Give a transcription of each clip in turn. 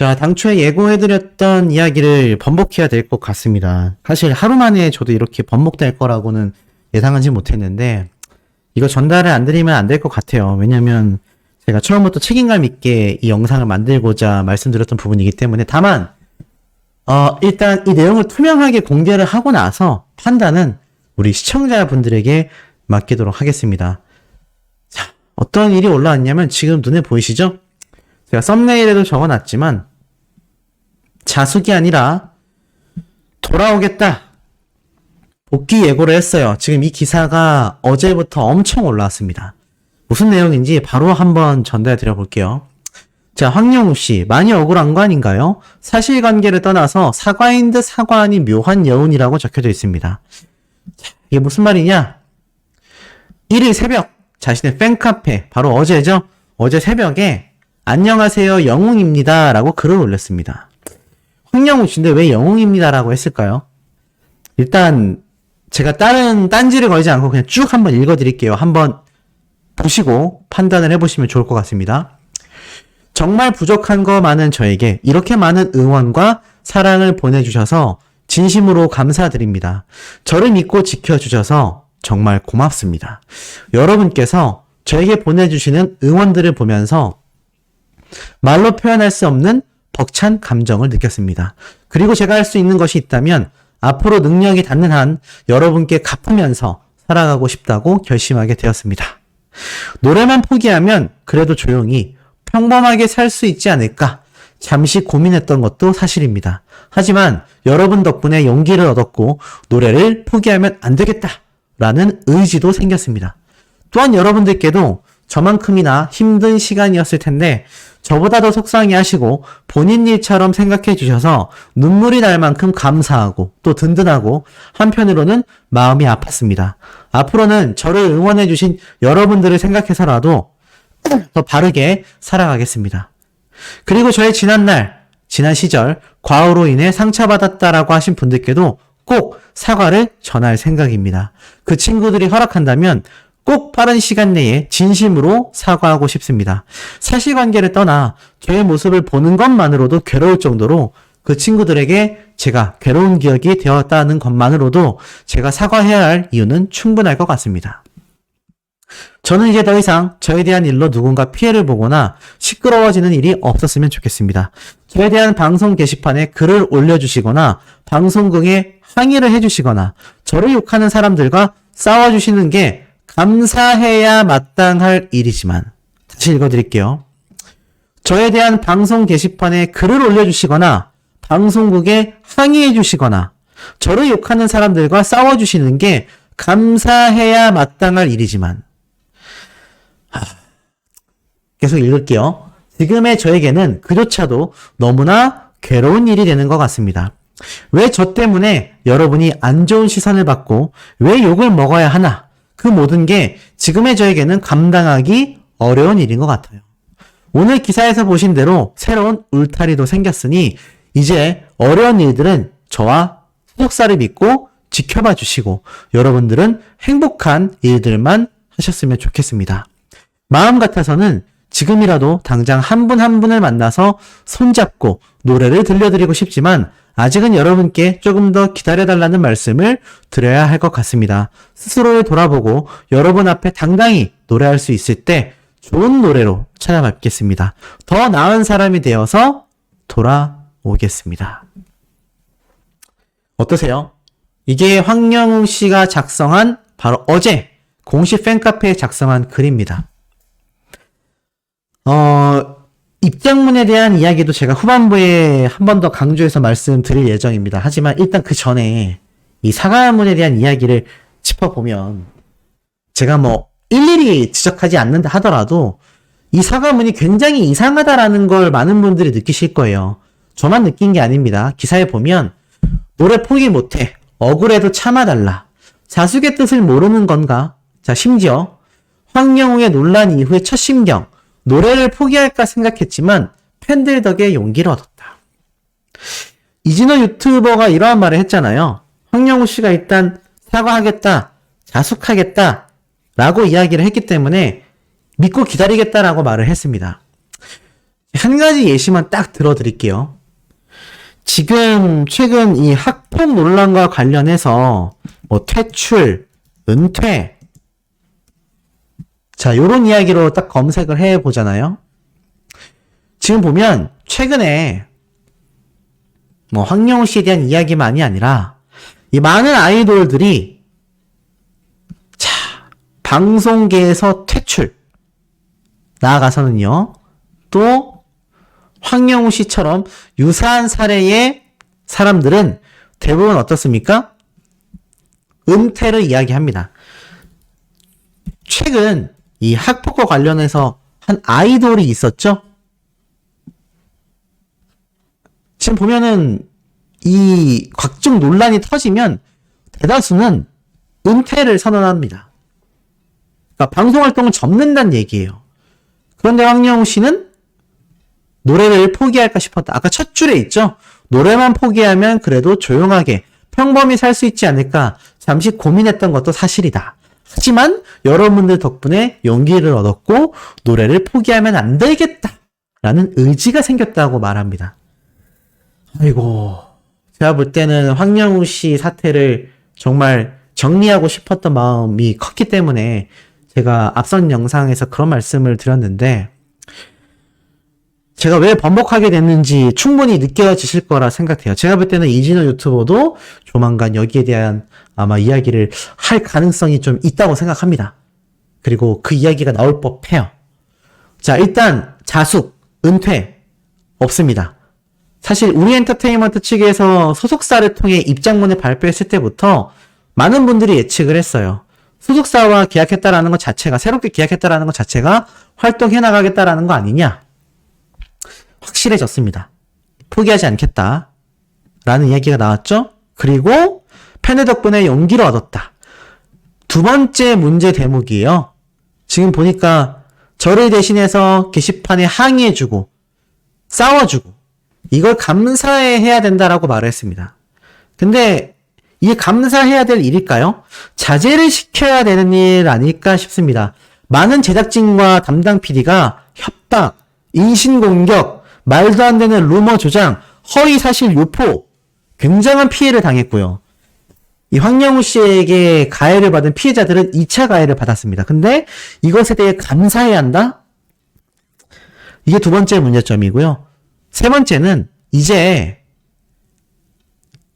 자, 당초에 예고해드렸던 이야기를 번복해야 될 것 같습니다. 사실 하루 만에 저도 이렇게 번복될 거라고는 예상하지 못했는데, 이거 전달을 안 드리면 안 될 것 같아요. 왜냐면 제가 처음부터 책임감 있게 이 영상을 만들고자 말씀드렸던 부분이기 때문에. 다만 일단 이 내용을 투명하게 공개를 하고 나서 판단은 우리 시청자분들에게 맡기도록 하겠습니다. 자, 어떤 일이 올라왔냐면 지금 눈에 보이시죠? 제가 썸네일에도 적어놨지만 자숙이 아니라 돌아오겠다, 복귀 예고를 했어요. 지금 이 기사가 어제부터 엄청 올라왔습니다. 무슨 내용인지 바로 한번 전달해 드려 볼게요. 자, 황영우 씨, 많이 억울한 거 아닌가요? 사실관계를 떠나서 사과인 듯 사과 아닌 묘한 여운이라고 적혀져 있습니다. 자, 이게 무슨 말이냐? 1일 새벽 자신의 팬카페, 바로 어제죠? 어제 새벽에 안녕하세요, 영웅입니다 라고 글을 올렸습니다. 황영우 씨인데 왜 영웅입니다 라고 했을까요? 일단 제가 다른 딴지를 걸지 않고 그냥 쭉 한번 읽어드릴게요. 한번 보시고 판단을 해보시면 좋을 것 같습니다. 정말 부족한 거 많은 저에게 이렇게 많은 응원과 사랑을 보내주셔서 진심으로 감사드립니다. 저를 믿고 지켜주셔서 정말 고맙습니다. 여러분께서 저에게 보내주시는 응원들을 보면서 말로 표현할 수 없는 벅찬 감정을 느꼈습니다. 그리고 제가 할 수 있는 것이 있다면 앞으로 능력이 닿는 한 여러분께 갚으면서 살아가고 싶다고 결심하게 되었습니다. 노래만 포기하면 그래도 조용히 평범하게 살 수 있지 않을까 잠시 고민했던 것도 사실입니다. 하지만 여러분 덕분에 용기를 얻었고 노래를 포기하면 안 되겠다라는 의지도 생겼습니다. 또한 여러분들께도 저만큼이나 힘든 시간이었을 텐데 저보다 더 속상해하시고 본인 일처럼 생각해 주셔서 눈물이 날 만큼 감사하고 또 든든하고 한편으로는 마음이 아팠습니다. 앞으로는 저를 응원해 주신 여러분들을 생각해서라도 더 바르게 살아가겠습니다. 그리고 저의 지난 시절 과오로 인해 상처받았다라고 하신 분들께도 꼭 사과를 전할 생각입니다. 그 친구들이 허락한다면 꼭 빠른 시간 내에 진심으로 사과하고 싶습니다. 사실관계를 떠나 저의 모습을 보는 것만으로도 괴로울 정도로 그 친구들에게 제가 괴로운 기억이 되었다는 것만으로도 제가 사과해야 할 이유는 충분할 것 같습니다. 저는 이제 더 이상 저에 대한 일로 누군가 피해를 보거나 시끄러워지는 일이 없었으면 좋겠습니다. 저에 대한 방송 게시판에 글을 올려주시거나 방송국에 항의를 해주시거나 저를 욕하는 사람들과 싸워주시는 게 감사해야 마땅할 일이지만, 다시 읽어드릴게요. 저에 대한 방송 게시판에 글을 올려주시거나 방송국에 항의해주시거나 저를 욕하는 사람들과 싸워주시는 게 감사해야 마땅할 일이지만, 계속 읽을게요. 지금의 저에게는 그조차도 너무나 괴로운 일이 되는 것 같습니다. 왜 저 때문에 여러분이 안 좋은 시선을 받고 왜 욕을 먹어야 하나? 그 모든 게 지금의 저에게는 감당하기 어려운 일인 것 같아요. 오늘 기사에서 보신 대로 새로운 울타리도 생겼으니 이제 어려운 일들은 저와 소속사를 믿고 지켜봐 주시고 여러분들은 행복한 일들만 하셨으면 좋겠습니다. 마음 같아서는 지금이라도 당장 한 분 한 분을 만나서 손잡고 노래를 들려드리고 싶지만 아직은 여러분께 조금 더 기다려달라는 말씀을 드려야 할 것 같습니다. 스스로를 돌아보고 여러분 앞에 당당히 노래할 수 있을 때 좋은 노래로 찾아뵙겠습니다. 더 나은 사람이 되어서 돌아오겠습니다. 어떠세요? 이게 황영웅 씨가 작성한 바로 어제 공식 팬카페에 작성한 글입니다. 입장문에 대한 이야기도 제가 후반부에 한 번 더 강조해서 말씀드릴 예정입니다. 하지만 일단 그 전에 이 사과문에 대한 이야기를 짚어보면 제가 일일이 지적하지 않는다 하더라도 이 사과문이 굉장히 이상하다라는 걸 많은 분들이 느끼실 거예요. 저만 느낀 게 아닙니다. 기사에 보면 노래 포기 못해, 억울해도 참아달라, 자숙의 뜻을 모르는 건가? 자, 심지어 황영웅의 논란 이후의 첫 심경, 노래를 포기할까 생각했지만 팬들 덕에 용기를 얻었다. 이진호 유튜버가 이러한 말을 했잖아요. 황영우 씨가 일단 사과하겠다, 자숙하겠다 라고 이야기를 했기 때문에 믿고 기다리겠다라고 말을 했습니다. 한 가지 예시만 딱 들어드릴게요. 지금 최근 이 학폭 논란과 관련해서 뭐 퇴출, 은퇴, 자, 요런 이야기로 딱 검색을 해 보잖아요. 지금 보면 최근에 뭐 황영우 씨에 대한 이야기만이 아니라 이 많은 아이돌들이 자, 방송계에서 퇴출, 나아가서는요, 또 황영우 씨처럼 유사한 사례의 사람들은 대부분 어떻습니까? 은퇴를 이야기합니다. 최근 이 학폭과 관련해서 한 아이돌이 있었죠? 지금 보면은 이 각종 논란이 터지면 대다수는 은퇴를 선언합니다. 그러니까 방송 활동을 접는다는 얘기예요. 그런데 황영우 씨는 노래를 포기할까 싶었다. 아까 첫 줄에 있죠? 노래만 포기하면 그래도 조용하게 평범히 살 수 있지 않을까 잠시 고민했던 것도 사실이다. 하지만 여러분들 덕분에 용기를 얻었고 노래를 포기하면 안 되겠다 라는 의지가 생겼다고 말합니다. 아이고, 제가 볼 때는 황영우 씨 사태를 정말 정리하고 싶었던 마음이 컸기 때문에 제가 앞선 영상에서 그런 말씀을 드렸는데, 제가 왜 번복하게 됐는지 충분히 느껴지실 거라 생각해요. 제가 볼 때는 이진호 유튜버도 조만간 여기에 대한 아마 이야기를 할 가능성이 좀 있다고 생각합니다. 그리고 그 이야기가 나올 법해요. 자, 일단 자숙, 은퇴 없습니다. 사실 우리 엔터테인먼트 측에서 소속사를 통해 입장문을 발표했을 때부터 많은 분들이 예측을 했어요. 소속사와 계약했다라는 것 자체가, 새롭게 계약했다라는 것 자체가 활동해 나가겠다라는 거 아니냐? 확실해졌습니다. 포기하지 않겠다 라는 이야기가 나왔죠. 그리고 팬의 덕분에 용기를 얻었다. 두 번째 문제 대목이에요. 지금 보니까 저를 대신해서 게시판에 항의해주고 싸워주고 이걸 감사해야 된다라고 말을 했습니다. 근데 이게 감사해야 될 일일까요? 자제를 시켜야 되는 일 아닐까 싶습니다. 많은 제작진과 담당 PD가 협박, 인신공격, 말도 안 되는 루머 조장, 허위 사실 유포, 굉장한 피해를 당했고요. 이 황영우 씨에게 가해를 받은 피해자들은 2차 가해를 받았습니다. 근데 이것에 대해 감사해야 한다? 이게 두 번째 문제점이고요. 세 번째는 이제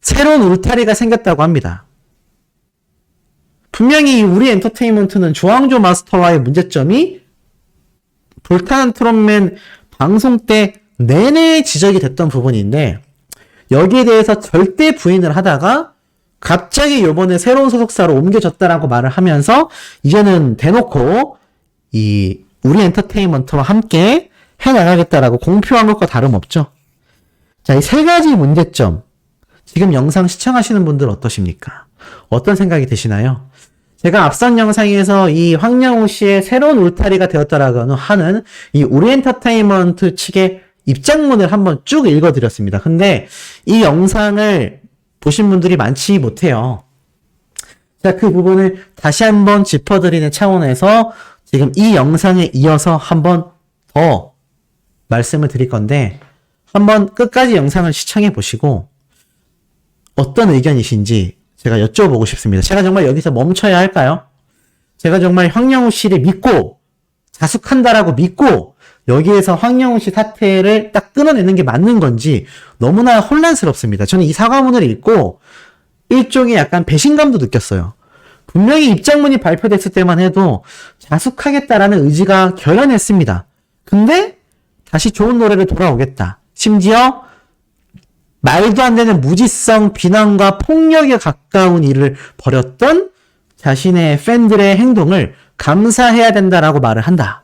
새로운 울타리가 생겼다고 합니다. 분명히 우리 엔터테인먼트는 조항조 마스터와의 문제점이 불타는 트롯맨 방송 때 내내 지적이 됐던 부분인데 여기에 대해서 절대 부인을 하다가 갑자기 요번에 새로운 소속사로 옮겨졌다라고 말을 하면서 이제는 대놓고 이 우리 엔터테인먼트와 함께 해나가겠다라고 공표한 것과 다름없죠. 자, 이 세 가지 문제점 지금 영상 시청하시는 분들 어떠십니까? 어떤 생각이 드시나요? 제가 앞선 영상에서 이 황영우 씨의 새로운 울타리가 되었다라고 하는 이 우리 엔터테인먼트 측의 입장문을 한번 쭉 읽어드렸습니다. 근데 이 영상을 보신 분들이 많지 못해요. 자, 그 부분을 다시 한번 짚어드리는 차원에서 지금 이 영상에 이어서 한번 더 말씀을 드릴 건데 한번 끝까지 영상을 시청해 보시고 어떤 의견이신지 제가 여쭤보고 싶습니다. 제가 정말 여기서 멈춰야 할까요? 제가 정말 황영우 씨를 믿고 자숙한다라고 믿고 여기에서 황영우 씨 사태를 딱 끊어내는 게 맞는 건지 너무나 혼란스럽습니다. 저는 이 사과문을 읽고 일종의 약간 배신감도 느꼈어요. 분명히 입장문이 발표됐을 때만 해도 자숙하겠다라는 의지가 결연했습니다. 근데 다시 좋은 노래를 돌아오겠다. 심지어 말도 안 되는 무지성, 비난과 폭력에 가까운 일을 벌였던 자신의 팬들의 행동을 감사해야 된다라고 말을 한다.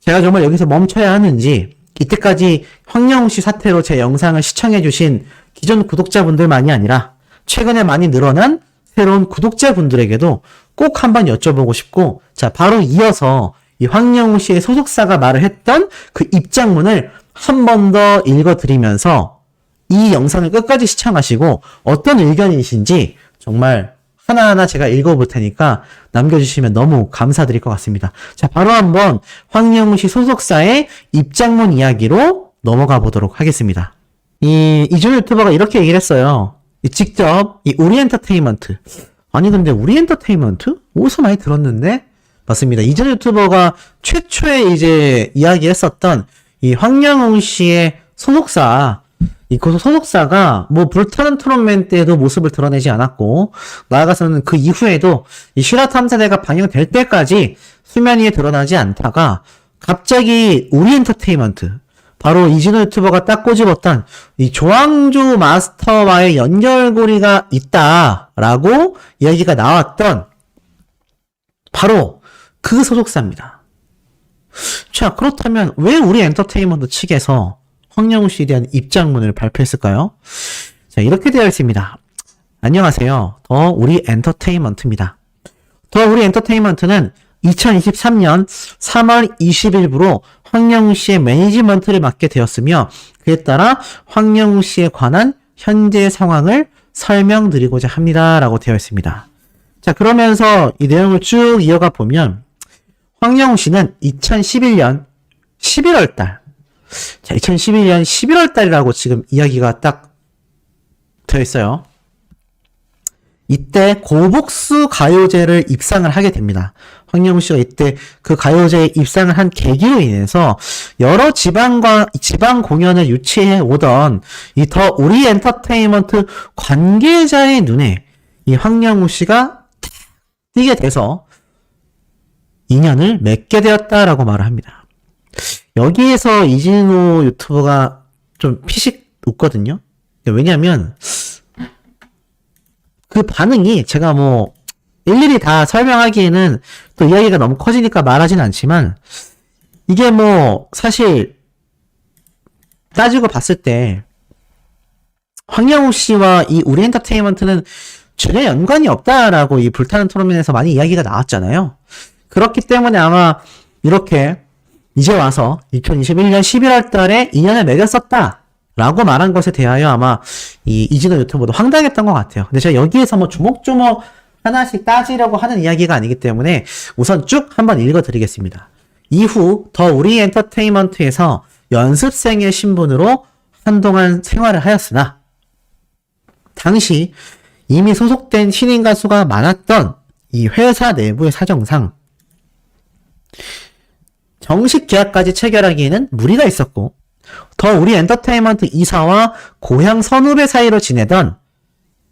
제가 정말 여기서 멈춰야 하는지 이때까지 황영우 씨 사태로 제 영상을 시청해주신 기존 구독자분들만이 아니라 최근에 많이 늘어난 새로운 구독자분들에게도 꼭 한번 여쭤보고 싶고, 자, 바로 이어서 이 황영우 씨의 소속사가 말을 했던 그 입장문을 한 번 더 읽어드리면서 이 영상을 끝까지 시청하시고 어떤 의견이신지 정말 하나하나 제가 읽어볼 테니까 남겨주시면 너무 감사드릴 것 같습니다. 자, 바로 한번 황영우 씨 소속사의 입장문 이야기로 넘어가 보도록 하겠습니다. 이준 유튜버가 이렇게 얘기를 했어요. 직접 우리 엔터테인먼트. 아니 근데 우리 엔터테인먼트? 어디서 많이 들었는데? 맞습니다. 이준 유튜버가 최초에 이제 이야기했었던 이 황영우 씨의 소속사, 이 소속사가 뭐 불타는 트롯맨 때도 모습을 드러내지 않았고, 나아가서는 그 이후에도 이 실화 탐사대가 방영될 때까지 수면 위에 드러나지 않다가 갑자기 우리 엔터테인먼트, 바로 이진호 유튜버가 딱 꼬집었던 이 조항조 마스터와의 연결고리가 있다라고 이야기가 나왔던 바로 그 소속사입니다. 자, 그렇다면 왜 우리 엔터테인먼트 측에서 황영우 씨에 대한 입장문을 발표했을까요? 자, 이렇게 되어 있습니다. 안녕하세요. 더 우리 엔터테인먼트입니다. 더 우리 엔터테인먼트는 2023년 3월 20일부로 황영우 씨의 매니지먼트를 맡게 되었으며, 그에 따라 황영우 씨에 관한 현재 상황을 설명드리고자 합니다. 라고 되어 있습니다. 자, 그러면서 이 내용을 쭉 이어가 보면, 황영우 씨는 2011년 11월 달, 자, 2011년 11월 달이라고 지금 이야기가 딱 되어 있어요. 이때 고복수 가요제를 입상을 하게 됩니다. 황영우 씨가 이때 그 가요제에 입상을 한 계기로 인해서 여러 지방 공연을 유치해 오던 이 더 우리 엔터테인먼트 관계자의 눈에 이 황영우 씨가 띄게 돼서 인연을 맺게 되었다라고 말을 합니다. 여기에서 이진호 유튜버가 좀 피식 웃거든요. 왜냐면 그 반응이 제가 뭐 일일이 다 설명하기에는 또 이야기가 너무 커지니까 말하진 않지만, 이게 뭐 사실 따지고 봤을 때 황영우 씨와 이 우리 엔터테인먼트는 전혀 연관이 없다라고 이 불타는 토론맨에서 많이 이야기가 나왔잖아요. 그렇기 때문에 아마 이렇게 이제 와서 2021년 11월 달에 인연을 맺었었다 라고 말한 것에 대하여 아마 이진호 유튜버도 황당했던 것 같아요. 근데 제가 여기에서 뭐 조목조목 하나씩 따지려고 하는 이야기가 아니기 때문에 우선 쭉 한번 읽어드리겠습니다. 이후 더 우리 엔터테인먼트에서 연습생의 신분으로 한동안 생활을 하였으나, 당시 이미 소속된 신인 가수가 많았던 이 회사 내부의 사정상 정식 계약까지 체결하기에는 무리가 있었고, 더 우리 엔터테인먼트 이사와 고향 선후배 사이로 지내던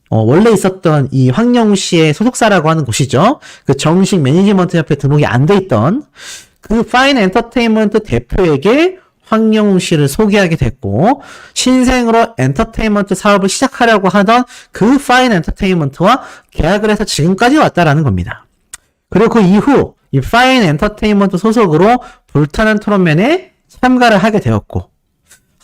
원래 있었던 이 황영우 씨의 소속사라고 하는 곳이죠. 그 정식 매니지먼트 협회 등록이 안 돼 있던 그 파인 엔터테인먼트 대표에게 황영우 씨를 소개하게 됐고, 신생으로 엔터테인먼트 사업을 시작하려고 하던 그 파인 엔터테인먼트와 계약을 해서 지금까지 왔다라는 겁니다. 그리고 그 이후 이 파인 엔터테인먼트 소속으로 불타는 토론맨에 참가를 하게 되었고,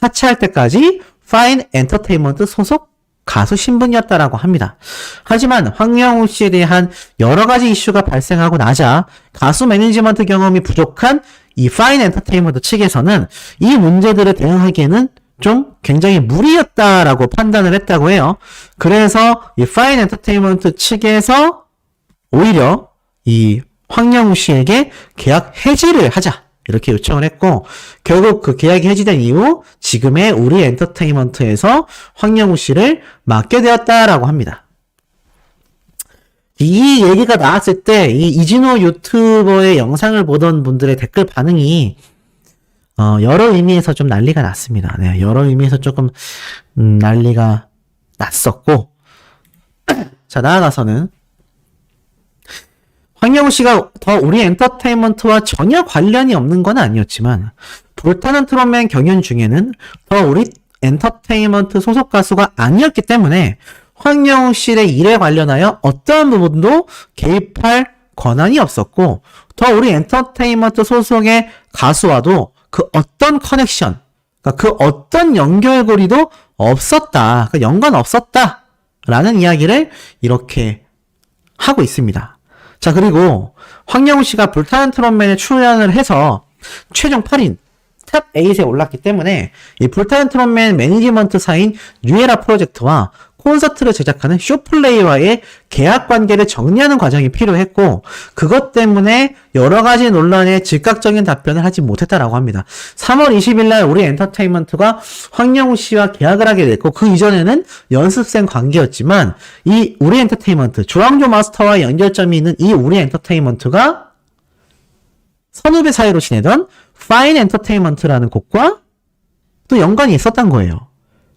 하차할 때까지 파인 엔터테인먼트 소속 가수 신분이었다라고 합니다. 하지만 황영우 씨에 대한 여러 가지 이슈가 발생하고 나자 가수 매니지먼트 경험이 부족한 이 파인 엔터테인먼트 측에서는 이 문제들에 대응하기에는 좀 굉장히 무리였다라고 판단을 했다고 해요. 그래서 이 파인 엔터테인먼트 측에서 오히려 이 황영우 씨에게 계약 해지를 하자, 이렇게 요청을 했고, 결국 그 계약이 해지된 이후 지금의 우리 엔터테인먼트에서 황영우 씨를 맡게 되었다라고 합니다. 이 얘기가 나왔을 때 이 이진호 유튜버의 영상을 보던 분들의 댓글 반응이 여러 의미에서 좀 난리가 났습니다. 네, 여러 의미에서 조금 난리가 났었고, 자, 나아가서는 황영우 씨가 더 우리 엔터테인먼트와 전혀 관련이 없는 건 아니었지만, 불타는 트롯맨 경연 중에는 더 우리 엔터테인먼트 소속 가수가 아니었기 때문에 황영우 씨의 일에 관련하여 어떠한 부분도 개입할 권한이 없었고, 더 우리 엔터테인먼트 소속의 가수와도 그 어떤 커넥션, 그러니까 그 어떤 연결고리도 없었다, 그 연관 없었다 라는 이야기를 이렇게 하고 있습니다. 자, 그리고 황영우 씨가 불타는 트롯맨에 출연을 해서 최종 8인 탑 8에 올랐기 때문에 이 불타는 트롯맨 매니지먼트사인 뉴에라 프로젝트와 콘서트를 제작하는 쇼플레이와의 계약 관계를 정리하는 과정이 필요했고 그것 때문에 여러 가지 논란에 즉각적인 답변을 하지 못했다라고 합니다. 3월 20일 날 우리 엔터테인먼트가 황영우 씨와 계약을 하게 됐고 그 이전에는 연습생 관계였지만 이 우리 엔터테인먼트 조항조 마스터와 연결점이 있는 이 우리 엔터테인먼트가 선후배 사이로 지내던 파인 엔터테인먼트라는 곡과 또 연관이 있었던 거예요.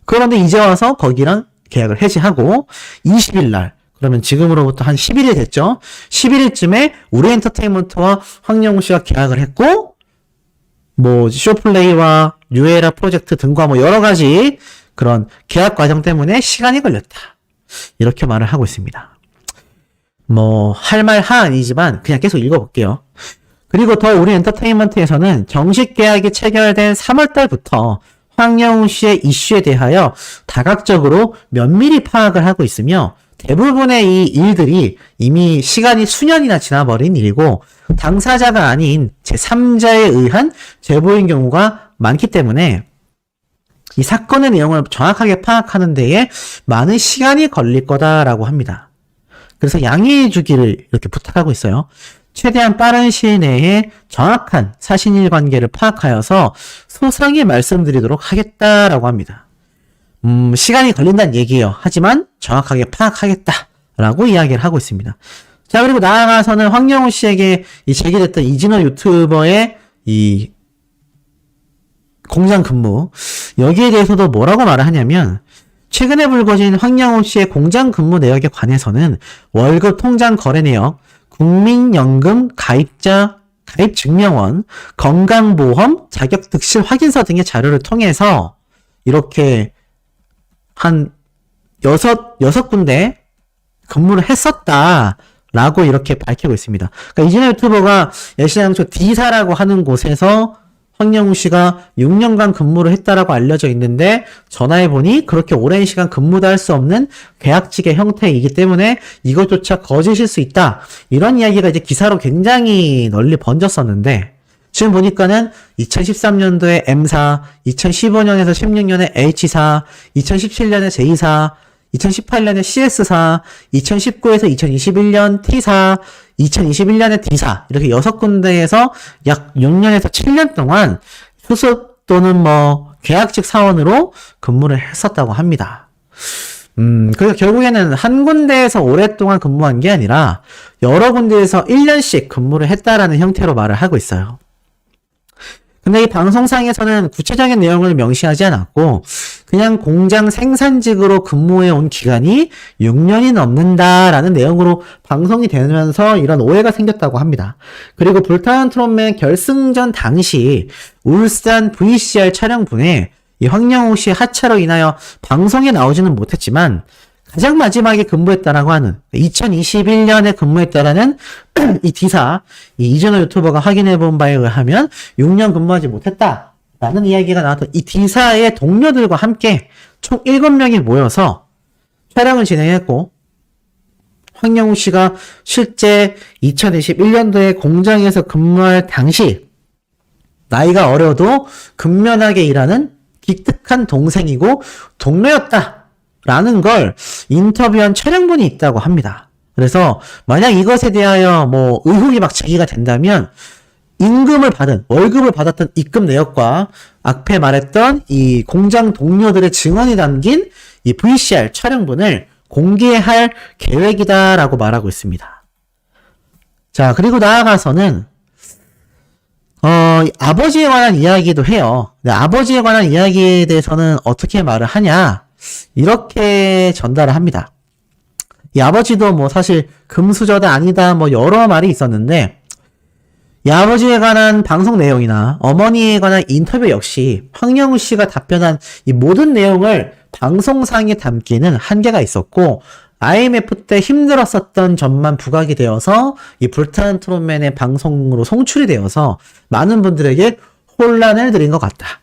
그런데 이제 와서 거기랑 계약을 해지하고 20일 날 그러면 지금으로부터 한 11일 됐죠. 11일쯤에 우리 엔터테인먼트와 황영우 씨가 계약을 했고 뭐 쇼플레이와 뉴에라 프로젝트 등과 뭐 여러 가지 그런 계약 과정 때문에 시간이 걸렸다. 이렇게 말을 하고 있습니다. 뭐 할 말 아니지만 그냥 계속 읽어볼게요. 그리고 더 우리 엔터테인먼트에서는 정식 계약이 체결된 3월 달부터 황영우 씨의 이슈에 대하여 다각적으로 면밀히 파악을 하고 있으며 대부분의 이 일들이 이미 시간이 수년이나 지나버린 일이고 당사자가 아닌 제3자에 의한 제보인 경우가 많기 때문에 이 사건의 내용을 정확하게 파악하는 데에 많은 시간이 걸릴 거다라고 합니다. 그래서 양해해 주기를 이렇게 부탁하고 있어요. 최대한 빠른 시일 내에 정확한 사실일 관계를 파악하여서 소상히 말씀드리도록 하겠다라고 합니다. 시간이 걸린다는 얘기예요. 하지만 정확하게 파악하겠다라고 이야기를 하고 있습니다. 자, 그리고 나아가서는 황영우 씨에게 이 제기됐던 이진호 유튜버의 이 공장 근무 여기에 대해서도 뭐라고 말을 하냐면 최근에 불거진 황영우 씨의 공장 근무 내역에 관해서는 월급 통장 거래 내역 국민연금 가입자 가입 증명원, 건강보험, 자격득실 확인서 등의 자료를 통해서 이렇게 한 여섯 군데 근무를 했었다라고 이렇게 밝히고 있습니다. 그러니까 이진호 유튜버가 예시장초 D사라고 하는 곳에서 황영우 씨가 6년간 근무를 했다라고 알려져 있는데 전화해보니 그렇게 오랜 시간 근무도 할 수 없는 계약직의 형태이기 때문에 이것조차 거짓일 수 있다. 이런 이야기가 이제 기사로 굉장히 널리 번졌었는데 지금 보니까는 2013년도에 M사, 2015년에서 16년에 H사, 2017년에 J사, 2018년에 CS사, 2019에서 2021년 T사, 2021년에 D사 이렇게 6군데에서 약 6년에서 7년 동안 수습 또는 뭐 계약직 사원으로 근무를 했었다고 합니다. 그래서 결국에는 한 군데에서 오랫동안 근무한 게 아니라 여러 군데에서 1년씩 근무를 했다라는 형태로 말을 하고 있어요. 근데 이 방송상에서는 구체적인 내용을 명시하지 않았고 그냥 공장 생산직으로 근무해 온 기간이 6년이 넘는다라는 내용으로 방송이 되면서 이런 오해가 생겼다고 합니다. 그리고 불타는 트롯맨 결승전 당시 울산 VCR 촬영분에 이 황영우 씨의 하차로 인하여 방송에 나오지는 못했지만 가장 마지막에 근무했다라고 하는 2021년에 근무했다라는 이 D사, 이 이진호 유튜버가 확인해본 바에 의하면 6년 근무하지 못했다라는 이야기가 나왔던 이 D사의 동료들과 함께 총 7명이 모여서 촬영을 진행했고 황영우 씨가 실제 2021년도에 공장에서 근무할 당시 나이가 어려도 근면하게 일하는 기특한 동생이고 동료였다. 라는 걸 인터뷰한 촬영본이 있다고 합니다. 그래서 만약 이것에 대하여 뭐 의혹이 막 제기가 된다면 월급을 받았던 입금 내역과 앞에 말했던 이 공장 동료들의 증언이 담긴 이 VCR 촬영본을 공개할 계획이다라고 말하고 있습니다. 자, 그리고 나아가서는 아버지에 관한 이야기도 해요. 아버지에 관한 이야기에 대해서는 어떻게 말을 하냐? 이렇게 전달을 합니다. 이 아버지도 뭐 사실 금수저다 아니다 뭐 여러 말이 있었는데 이 아버지에 관한 방송 내용이나 어머니에 관한 인터뷰 역시 황영우 씨가 답변한 이 모든 내용을 방송상에 담기는 한계가 있었고 IMF 때 힘들었었던 점만 부각이 되어서 이 불타는 트롯맨의 방송으로 송출이 되어서 많은 분들에게 혼란을 드린 것 같다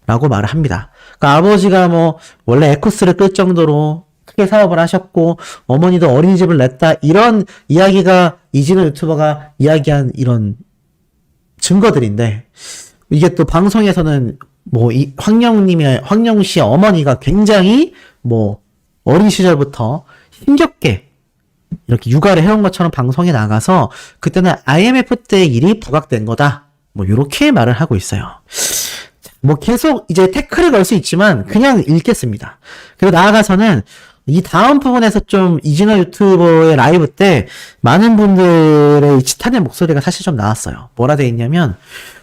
라고 말을 합니다. 그러니까 아버지가 뭐 원래 에코스를 끌 정도로 크게 사업을 하셨고 어머니도 어린이집을 냈다 이런 이야기가 이진호 유튜버가 이야기한 이런 증거들인데 이게 또 방송에서는 뭐 이 황영우 씨의 어머니가 굉장히 뭐 어린 시절부터 힘겹게 이렇게 육아를 해온 것처럼 방송에 나가서 그때는 IMF 때 일이 부각된 거다. 뭐 이렇게 말을 하고 있어요. 뭐 계속 이제 태클을 걸 수 있지만 그냥 읽겠습니다. 그리고 나아가서는 이 다음 부분에서 좀 이진호 유튜버의 라이브 때 많은 분들의 지탄의 목소리가 사실 좀 나왔어요. 뭐라 돼 있냐면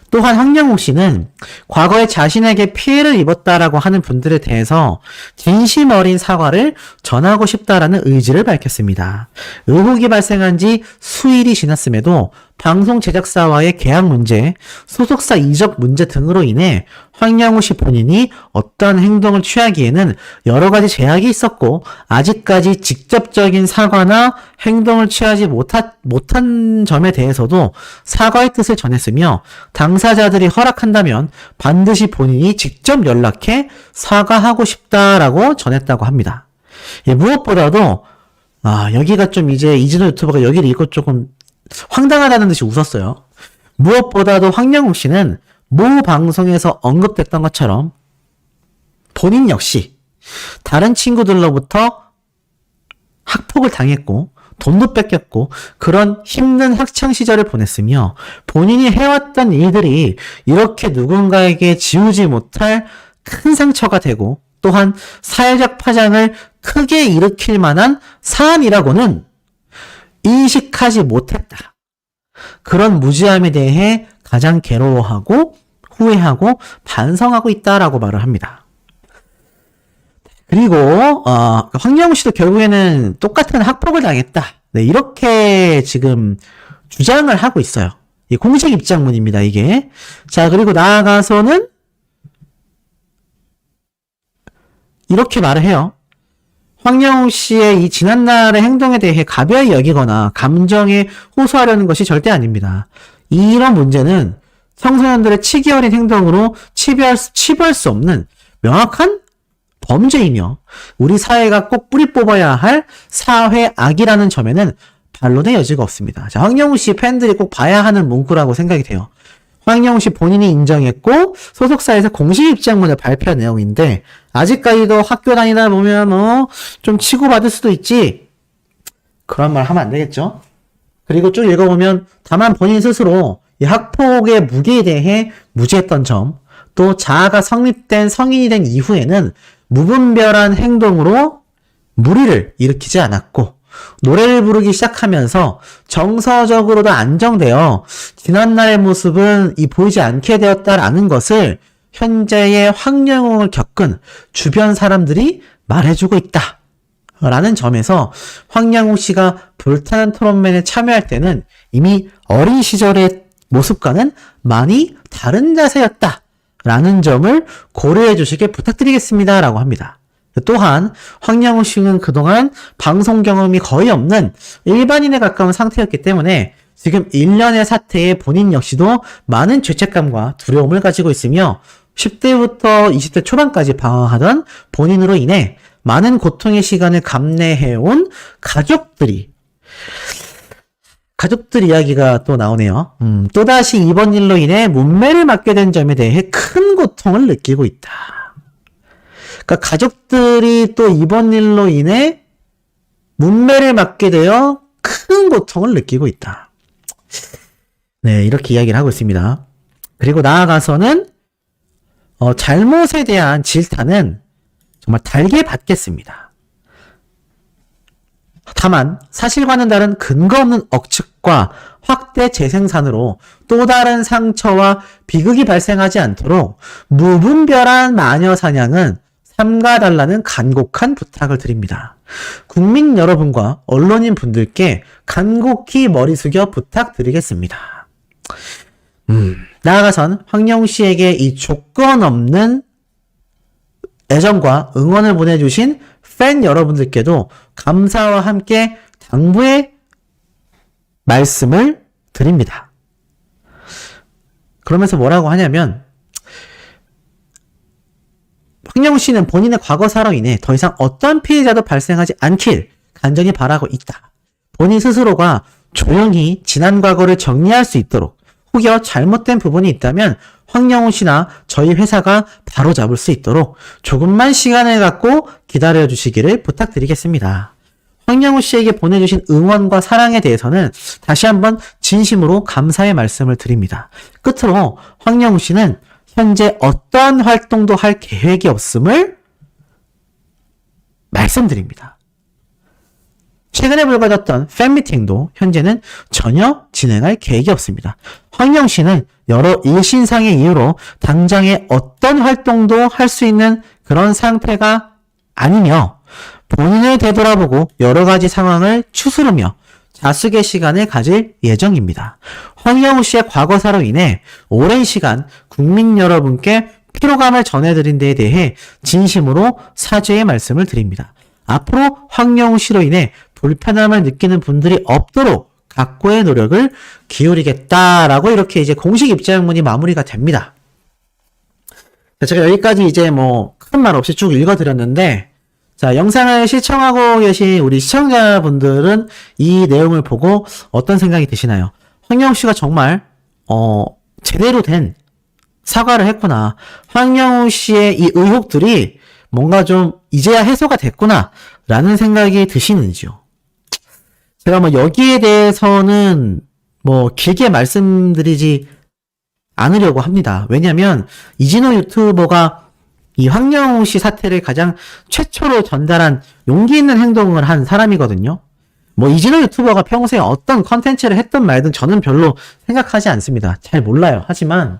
또한 황영욱 씨는 과거에 자신에게 피해를 입었다라고 하는 분들에 대해서 진심 어린 사과를 전하고 싶다라는 의지를 밝혔습니다. 의혹이 발생한 지 수일이 지났음에도 방송 제작사와의 계약 문제, 소속사 이적 문제 등으로 인해 황영우 씨 본인이 어떠한 행동을 취하기에는 여러 가지 제약이 있었고 아직까지 직접적인 사과나 행동을 취하지 못한 점에 대해서도 사과의 뜻을 전했으며 당사자들이 허락한다면 반드시 본인이 직접 연락해 사과하고 싶다라고 전했다고 합니다. 예, 무엇보다도 여기가 좀 이제 이진호 유튜버가 여기를 읽고 조금 황당하다는 듯이 웃었어요. 무엇보다도 황영욱 씨는 모 방송에서 언급됐던 것처럼 본인 역시 다른 친구들로부터 학폭을 당했고 돈도 뺏겼고 그런 힘든 학창 시절을 보냈으며 본인이 해왔던 일들이 이렇게 누군가에게 지우지 못할 큰 상처가 되고 또한 사회적 파장을 크게 일으킬 만한 사안이라고는 인식하지 못했다. 그런 무지함에 대해 가장 괴로워하고 후회하고 반성하고 있다라고 말을 합니다. 그리고 황영우 씨도 결국에는 똑같은 학폭을 당했다. 네, 이렇게 지금 주장을 하고 있어요. 이 공식 입장문입니다, 이게. 자, 그리고 나아가서는 이렇게 말을 해요. 황영우 씨의 이 지난날의 행동에 대해 가벼이 여기거나 감정에 호소하려는 것이 절대 아닙니다. 이런 문제는 청소년들의 치기 어린 행동으로 치부할 수 없는 명확한 범죄이며 우리 사회가 꼭 뿌리 뽑아야 할 사회 악이라는 점에는 반론의 여지가 없습니다. 자, 황영우 씨 팬들이 꼭 봐야 하는 문구라고 생각이 돼요. 황영우 씨 본인이 인정했고 소속사에서 공식 입장문을 발표한 내용인데 아직까지도 학교 다니다 보면 좀 치고받을 수도 있지. 그런 말 하면 안 되겠죠. 그리고 쭉 읽어보면 다만 본인 스스로 이 학폭의 무게에 대해 무지했던 점, 또 자아가 성립된 성인이 된 이후에는 무분별한 행동으로 무리를 일으키지 않았고 노래를 부르기 시작하면서 정서적으로도 안정되어 지난날의 모습은 보이지 않게 되었다라는 것을 현재의 황영웅을 겪은 주변 사람들이 말해주고 있다. 라는 점에서 황영웅 씨가 불타는 토론맨에 참여할 때는 이미 어린 시절의 모습과는 많이 다른 자세였다. 라는 점을 고려해 주시길 부탁드리겠습니다. 라고 합니다. 또한 황영우 씨는 그동안 방송 경험이 거의 없는 일반인에 가까운 상태였기 때문에 지금 1년의 사태에 본인 역시도 많은 죄책감과 두려움을 가지고 있으며 10대부터 20대 초반까지 방황하던 본인으로 인해 많은 고통의 시간을 감내해온 가족들 이야기가 또 나오네요. 또다시 이번 일로 인해 문매를 맞게 된 점에 대해 큰 고통을 느끼고 있다. 그러니까 가족들이 또 이번 일로 인해 문매를 맞게 되어 큰 고통을 느끼고 있다. 네, 이렇게 이야기를 하고 있습니다. 그리고 나아가서는 잘못에 대한 질타는 정말 달게 받겠습니다. 다만 사실과는 다른 근거 없는 억측과 확대 재생산으로 또 다른 상처와 비극이 발생하지 않도록 무분별한 마녀 사냥은 삼가달라는 간곡한 부탁을 드립니다. 국민 여러분과 언론인 분들께 간곡히 머리 숙여 부탁드리겠습니다. 나아가선 황영우 씨에게 이 조건 없는 애정과 응원을 보내주신 팬 여러분들께도 감사와 함께 당부의 말씀을 드립니다. 그러면서 뭐라고 하냐면 황영우 씨는 본인의 과거사로 인해 더 이상 어떠한 피해자도 발생하지 않길 간절히 바라고 있다. 본인 스스로가 조용히 지난 과거를 정리할 수 있도록 혹여 잘못된 부분이 있다면 황영우 씨나 저희 회사가 바로잡을 수 있도록 조금만 시간을 갖고 기다려주시기를 부탁드리겠습니다. 황영우 씨에게 보내주신 응원과 사랑에 대해서는 다시 한번 진심으로 감사의 말씀을 드립니다. 끝으로 황영우 씨는 현재 어떤 활동도 할 계획이 없음을 말씀드립니다. 최근에 불거졌던 팬미팅도 현재는 전혀 진행할 계획이 없습니다. 황영우 씨는 여러 일신상의 이유로 당장에 어떤 활동도 할 수 있는 그런 상태가 아니며 본인을 되돌아보고 여러 가지 상황을 추스르며 자숙의 시간을 가질 예정입니다. 황영우 씨의 과거사로 인해 오랜 시간 국민 여러분께 피로감을 전해드린 데에 대해 진심으로 사죄의 말씀을 드립니다. 앞으로 황영우 씨로 인해 불편함을 느끼는 분들이 없도록 각고의 노력을 기울이겠다라고 이렇게 이제 공식 입장문이 마무리가 됩니다. 제가 여기까지 이제 뭐 큰 말 없이 쭉 읽어드렸는데, 자, 영상을 시청하고 계신 우리 시청자분들은 이 내용을 보고 어떤 생각이 드시나요? 황영우 씨가 정말 제대로 된 사과를 했구나. 황영우 씨의 이 의혹들이 뭔가 좀 이제야 해소가 됐구나 라는 생각이 드시는지요? 제가 뭐 여기에 대해서는 뭐 길게 말씀드리지 않으려고 합니다. 왜냐면 이진호 유튜버가 이 황영우 씨 사태를 가장 최초로 전달한 용기 있는 행동을 한 사람이거든요. 뭐 이진호 유튜버가 평소에 어떤 컨텐츠를 했든 말든 저는 별로 생각하지 않습니다. 잘 몰라요. 하지만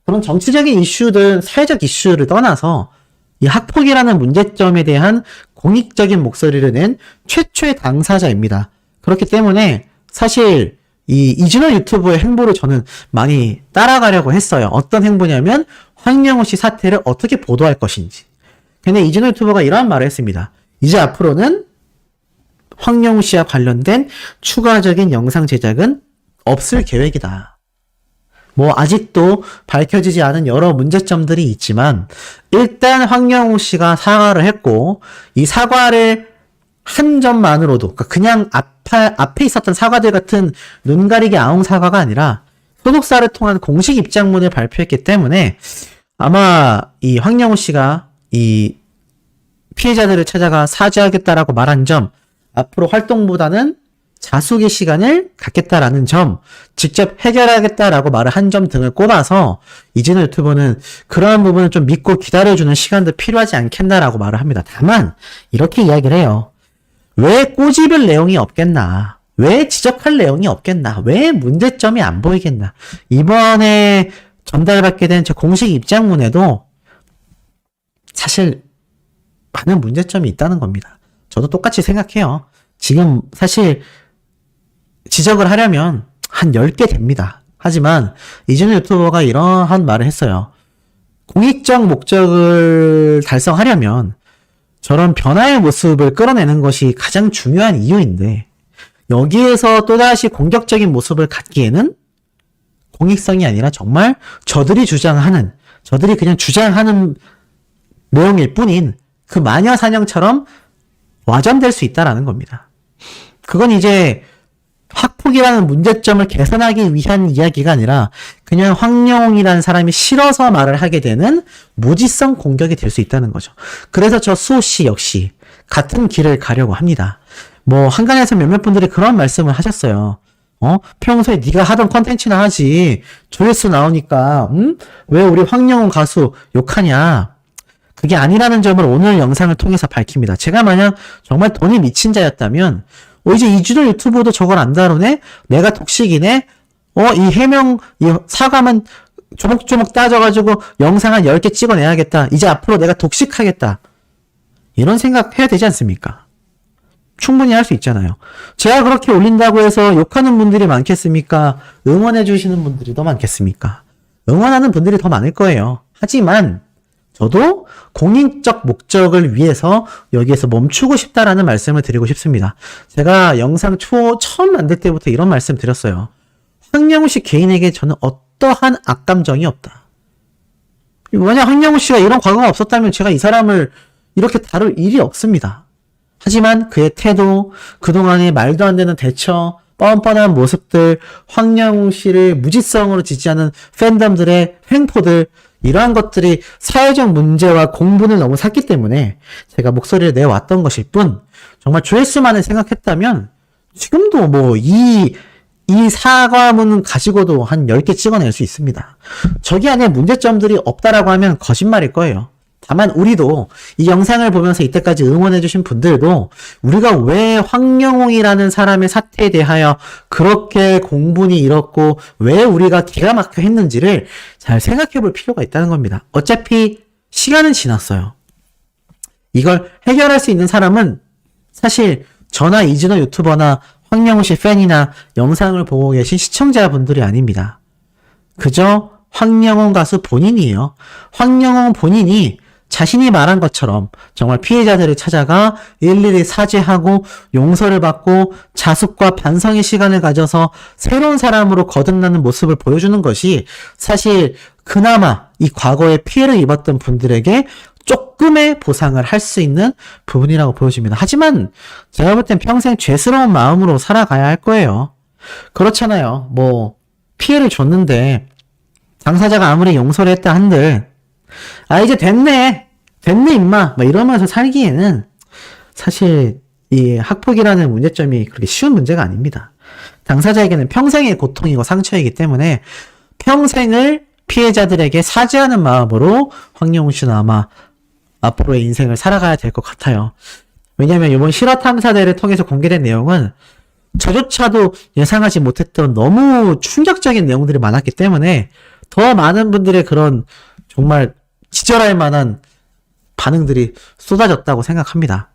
그런 정치적인 이슈든 사회적 이슈를 떠나서 이 학폭이라는 문제점에 대한 공익적인 목소리를 낸 최초의 당사자입니다. 그렇기 때문에 사실 이 이진호 유튜버의 행보를 저는 많이 따라가려고 했어요. 어떤 행보냐면 황영우 씨 사태를 어떻게 보도할 것인지. 근데 이진호 유튜버가 이러한 말을 했습니다. 이제 앞으로는 황영우 씨와 관련된 추가적인 영상 제작은 없을 계획이다. 뭐 아직도 밝혀지지 않은 여러 문제점들이 있지만 일단 황영우 씨가 사과를 했고 이 사과를 한 점만으로도 그냥 앞에 있었던 사과들 같은 눈 가리기 아웅 사과가 아니라 소속사를 통한 공식 입장문을 발표했기 때문에 아마 이 황영우 씨가 이 피해자들을 찾아가 사죄하겠다라고 말한 점, 앞으로 활동보다는 자숙의 시간을 갖겠다라는 점, 직접 해결하겠다라고 말을 한 점 등을 꼽아서 이진호 유튜버는 그러한 부분을 좀 믿고 기다려주는 시간도 필요하지 않겠나라고 말을 합니다. 다만 이렇게 이야기를 해요. 왜 꼬집을 내용이 없겠나? 왜 지적할 내용이 없겠나? 왜 문제점이 안 보이겠나? 이번에 전달받게 된 제 공식 입장문에도 사실 많은 문제점이 있다는 겁니다. 저도 똑같이 생각해요. 지금 사실 지적을 하려면 한 10개 됩니다. 하지만 이진호 유튜버가 이러한 말을 했어요. 공익적 목적을 달성하려면 저런 변화의 모습을 끌어내는 것이 가장 중요한 이유인데 여기에서 또다시 공격적인 모습을 갖기에는 공익성이 아니라 정말 저들이 그냥 주장하는 내용일 뿐인 그 마녀사냥처럼 와전될 수 있다라는 겁니다. 그건 이제 학폭이라는 문제점을 개선하기 위한 이야기가 아니라 그냥 황영웅이라는 사람이 싫어서 말을 하게 되는 무지성 공격이 될 수 있다는 거죠. 그래서 저 수호씨 역시 같은 길을 가려고 합니다. 뭐 한간에서 몇몇 분들이 그런 말씀을 하셨어요. 평소에 네가 하던 컨텐츠나 하지 조회수 나오니까 왜 우리 황영웅 가수 욕하냐. 그게 아니라는 점을 오늘 영상을 통해서 밝힙니다. 제가 만약 정말 돈이 미친 자였다면 이제 이진호 유튜버도 저걸 안 다루네? 내가 독식이네? 이 사과만 조목조목 따져가지고 영상 한 10개 찍어내야겠다. 이제 앞으로 내가 독식하겠다. 이런 생각 해야 되지 않습니까? 충분히 할 수 있잖아요. 제가 그렇게 올린다고 해서 욕하는 분들이 많겠습니까? 응원해주시는 분들이 더 많겠습니까? 응원하는 분들이 더 많을 거예요. 하지만 저도 공익적 목적을 위해서 여기에서 멈추고 싶다라는 말씀을 드리고 싶습니다. 제가 영상 처음 만들 때부터 이런 말씀 드렸어요. 황영우 씨 개인에게 저는 어떠한 악감정이 없다. 만약 황영우 씨가 이런 과거가 없었다면 제가 이 사람을 이렇게 다룰 일이 없습니다. 하지만 그의 태도, 그동안의 말도 안 되는 대처, 뻔뻔한 모습들, 황영우 씨를 무지성으로 지지하는 팬덤들의 횡포들, 이러한 것들이 사회적 문제와 공분을 너무 샀기 때문에 제가 목소리를 내왔던 것일 뿐, 정말 조회수만을 생각했다면 지금도 뭐 이 사과문 가지고도 한 10개 찍어낼 수 있습니다. 저기 안에 문제점들이 없다라고 하면 거짓말일 거예요. 다만 우리도 이 영상을 보면서 이때까지 응원해주신 분들도 우리가 왜 황영웅이라는 사람의 사태에 대하여 그렇게 공분이 일었고 왜 우리가 기가 막혀 했는지를 잘 생각해 볼 필요가 있다는 겁니다. 어차피 시간은 지났어요. 이걸 해결할 수 있는 사람은 사실 저나 이진호 유튜버나 황영웅 씨 팬이나 영상을 보고 계신 시청자분들이 아닙니다. 그저 황영웅 가수 본인이에요. 황영웅 본인이 자신이 말한 것처럼 정말 피해자들을 찾아가 일일이 사죄하고 용서를 받고 자숙과 반성의 시간을 가져서 새로운 사람으로 거듭나는 모습을 보여주는 것이 사실 그나마 이 과거에 피해를 입었던 분들에게 조금의 보상을 할 수 있는 부분이라고 보여집니다. 하지만 제가 볼 땐 평생 죄스러운 마음으로 살아가야 할 거예요. 그렇잖아요. 뭐 피해를 줬는데 당사자가 아무리 용서를 했다 한들 이제 됐네 임마 막 이러면서 살기에는 사실 이 학폭이라는 문제점이 그렇게 쉬운 문제가 아닙니다. 당사자에게는 평생의 고통이고 상처이기 때문에 평생을 피해자들에게 사죄하는 마음으로 황영웅 씨는 아마 앞으로의 인생을 살아가야 될 것 같아요. 왜냐하면 이번 실화 탐사대를 통해서 공개된 내용은 저조차도 예상하지 못했던 너무 충격적인 내용들이 많았기 때문에 더 많은 분들의 그런 정말 기절할 만한 반응들이 쏟아졌다고 생각합니다.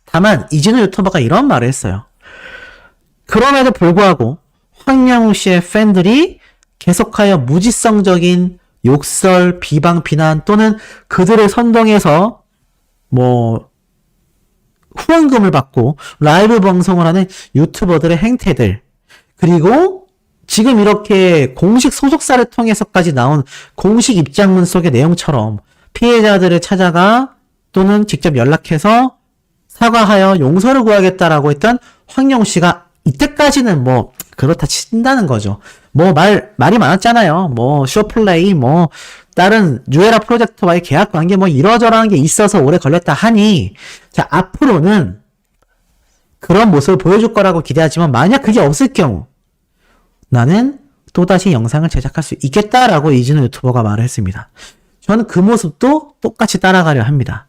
다만 이진우 유튜버가 이런 말을 했어요. 그럼에도 불구하고 황영웅 씨의 팬들이 계속하여 무지성적인 욕설, 비방, 비난 또는 그들을 선동해서 뭐 후원금을 받고 라이브 방송을 하는 유튜버들의 행태들, 그리고 지금 이렇게 공식 소속사를 통해서까지 나온 공식 입장문 속의 내용처럼 피해자들을 찾아가 또는 직접 연락해서 사과하여 용서를 구하겠다라고 했던 황영웅 씨가 이때까지는 뭐 그렇다 친다는 거죠. 뭐 말이 많았잖아요. 뭐 쇼플레이, 뭐 다른 뉴에라 프로젝트와의 계약 관계 뭐 이러저러한 게 있어서 오래 걸렸다 하니, 자 앞으로는 그런 모습을 보여줄 거라고 기대하지만 만약 그게 없을 경우 나는 또다시 영상을 제작할 수 있겠다라고 이진우 유튜버가 말을 했습니다. 저는 그 모습도 똑같이 따라가려 합니다.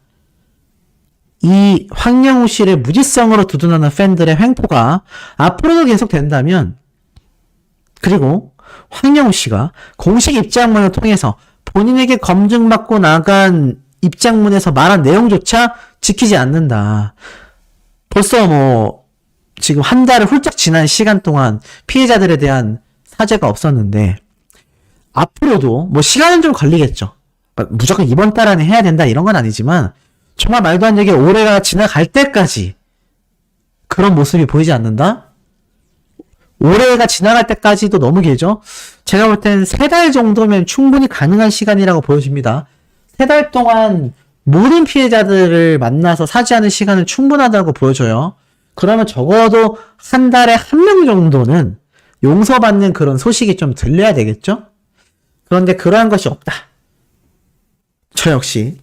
이 황영웅 씨를 무지성으로 두둔하는 팬들의 횡포가 앞으로도 계속 된다면, 그리고 황영웅 씨가 공식 입장문을 통해서 본인에게 검증받고 나간 입장문에서 말한 내용조차 지키지 않는다. 벌써 뭐 지금 한 달을 훌쩍 지난 시간 동안 피해자들에 대한 사죄가 없었는데 앞으로도 뭐 시간은 좀 걸리겠죠. 무조건 이번 달 안에 해야 된다 이런 건 아니지만 정말 말도 안 되게 올해가 지나갈 때까지 그런 모습이 보이지 않는다? 올해가 지나갈 때까지도 너무 길죠? 제가 볼 땐 3달 정도면 충분히 가능한 시간이라고 보여집니다. 3달 동안 모든 피해자들을 만나서 사죄하는 시간은 충분하다고 보여져요. 그러면 적어도 한 달에 1명 정도는 용서받는 그런 소식이 좀 들려야 되겠죠? 그런데 그러한 것이 없다. 저 역시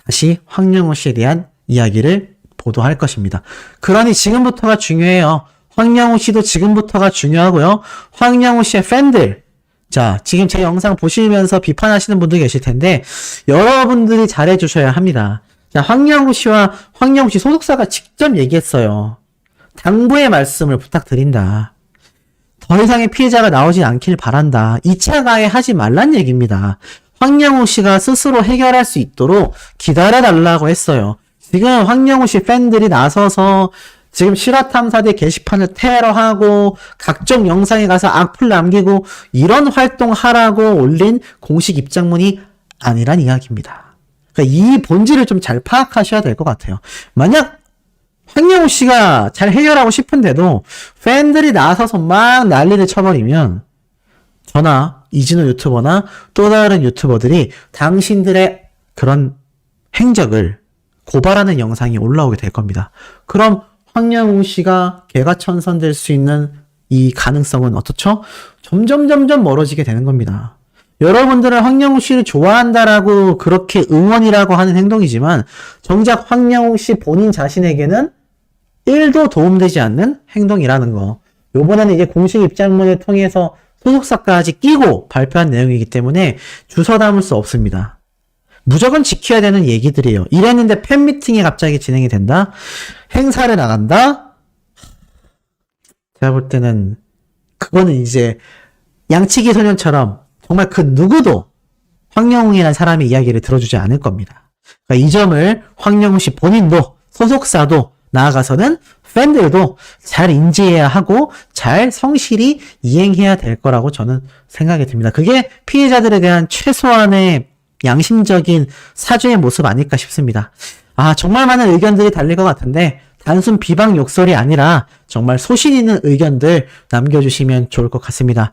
다시 황영웅 씨에 대한 이야기를 보도할 것입니다. 그러니 지금부터가 중요해요. 황영웅 씨도 지금부터가 중요하고요. 황영웅 씨의 팬들, 자 지금 제 영상 보시면서 비판하시는 분들 계실 텐데 여러분들이 잘해주셔야 합니다. 자, 황영웅 씨와 황영웅 씨 소속사가 직접 얘기했어요. 당부의 말씀을 부탁드린다. 더 이상의 피해자가 나오지 않길 바란다. 2차 가해 하지 말란 얘기입니다. 황영웅 씨가 스스로 해결할 수 있도록 기다려달라고 했어요. 지금 황영웅 씨 팬들이 나서서 지금 실화탐사대 게시판을 테러하고 각종 영상에 가서 악플 남기고 이런 활동하라고 올린 공식 입장문이 아니란 이야기입니다. 그러니까 이 본질을 좀 잘 파악하셔야 될 것 같아요. 만약 황영웅 씨가 잘 해결하고 싶은데도 팬들이 나서서 막 난리를 쳐버리면 저나 이진우 유튜버나 또 다른 유튜버들이 당신들의 그런 행적을 고발하는 영상이 올라오게 될 겁니다. 그럼 황영웅 씨가 개가천선될 수 있는 이 가능성은 어떻죠? 점점 멀어지게 되는 겁니다. 여러분들은 황영우 씨를 좋아한다라고 그렇게 응원이라고 하는 행동이지만 정작 황영우 씨 본인 자신에게는 1도 도움되지 않는 행동이라는 거. 요번에는 이제 공식 입장문을 통해서 소속사까지 끼고 발표한 내용이기 때문에 주워 담을 수 없습니다. 무조건 지켜야 되는 얘기들이에요. 이랬는데 팬미팅이 갑자기 진행이 된다? 행사를 나간다? 제가 볼 때는 그거는 이제 양치기 소년처럼 정말 그 누구도 황영웅이라는 사람의 이야기를 들어주지 않을 겁니다. 그러니까 이 점을 황영웅 씨 본인도 소속사도 나아가서는 팬들도 잘 인지해야 하고 잘 성실히 이행해야 될 거라고 저는 생각이 듭니다. 그게 피해자들에 대한 최소한의 양심적인 사죄의 모습 아닐까 싶습니다. 정말 많은 의견들이 달릴 것 같은데 단순 비방 욕설이 아니라 정말 소신 있는 의견들 남겨주시면 좋을 것 같습니다.